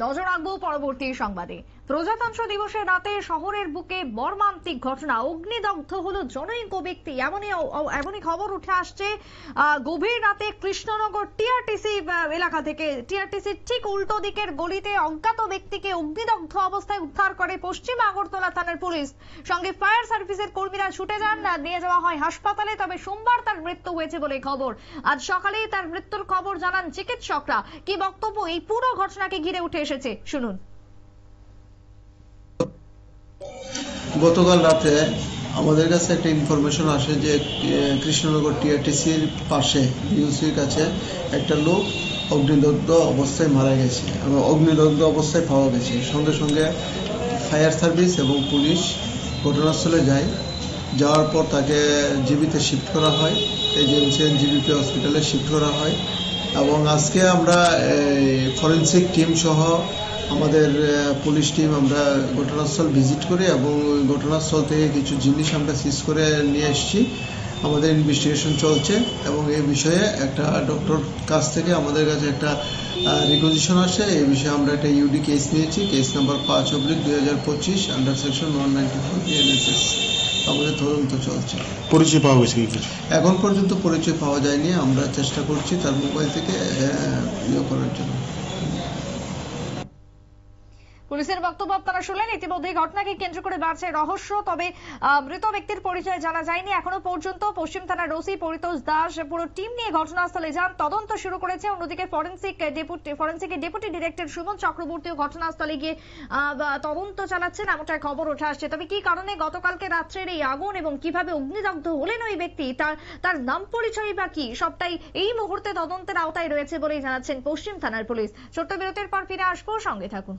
নজর রাখবো পরবর্তী সংবাদে। প্রজাতন্ত্র দিবসের রাতে শহরের বুকে মর্মান্তিক ঘটনা, অগ্নিদগ্ধ হলো জনৈক ব্যক্তি। এমনই খবর উঠে আসছে গভীর রাতে কৃষ্ণনগর টিআরটিসি এলাকা থেকে। টিআরটিসির ঠিক উল্টো দিকের গলিতে অজ্ঞাত ব্যক্তিকে অগ্নিদগ্ধ অবস্থায় উদ্ধার করে পশ্চিম আগরতলা থানার পুলিশ। সঙ্গে ফায়ার সার্ভিসের কর্মীরা ছুটে যান, নিয়ে যাওয়া হয় হাসপাতালে। তবে সোমবার তার মৃত্যু হয়েছে বলে খবর। আজ সকালেই তার মৃত্যুর খবর জানান চিকিৎসকরা। কি বক্তব্য এই পুরো ঘটনাকে ঘিরে উঠে এসেছে শুনুন। গতকাল রাতে আমাদের কাছে একটা ইনফরমেশন আসে যে কৃষ্ণনগর টিআরটিসির পাশে বিউসির কাছে একটা লোক অগ্নিদগ্ধ অবস্থায় মারা গেছে এবং অগ্নিদগ্ধ অবস্থায় পাওয়া গেছে। সঙ্গে সঙ্গে ফায়ার সার্ভিস এবং পুলিশ ঘটনাস্থলে যায়। যাওয়ার পর তাকে জিবিতে শিফট করা হয়, এজেন্সিয়ান জিবিপি হসপিটালে শিফট করা হয়। এবং আজকে আমরা ফরেন্সিক টিম সহ আমাদের পুলিশ টিম আমরা ঘটনাস্থল ভিজিট করি এবং ওই ঘটনাস্থল থেকে কিছু জিনিস আমরা সিজ করে নিয়ে এসেছি। আমাদের ইনভেস্টিগেশন চলছে এবং এই বিষয়ে একটা ডক্টর কাছ থেকে আমাদের কাছে একটা রিকোজিশন আসে। এই বিষয়ে আমরা একটা ইউডি কেস নিয়েছি, case number 5/2025 under section 194 BNSS. আমাদের তদন্ত চলছে। পরিচয় পাওয়া গেছে কি কিছু? এখন পর্যন্ত পরিচয় পাওয়া যায়নি। আমরা চেষ্টা করছি তার মোবাইল থেকে করার জন্য। পুলিশের বক্তব্য আপনারা শুনলেন। ইতিমধ্যে ঘটনাকে কেন্দ্র করে বাড়ছে রহস্য। তবে মৃত ব্যক্তির পরিচয় জানা যায়নি এখনো পর্যন্ত। পশ্চিম থানার ওসি পরিতোষ দাস পুরো টিম নিয়ে ঘটনাস্থলে যান, তদন্ত শুরু করেছে। অন্যদিকে ফরেন্সিকের ডেপুটি ডিরেক্টর সুমন চক্রবর্তীও ঘটনাস্থলে গিয়ে তদন্ত চালাচ্ছেন, এমনটাই খবর উঠে আসছে। তবে কি কারণে গতকালকে রাত্রের এই আগুন এবং কিভাবে অগ্নিদগ্ধ হলেন ওই ব্যক্তি, তার নাম পরিচয় বা কি, সবটাই এই মুহূর্তে তদন্তের আওতায় রয়েছে বলেই জানাচ্ছেন পশ্চিম থানার পুলিশ। ছোট্ট বিরতির পর ফিরে আসবো, সঙ্গে থাকুন।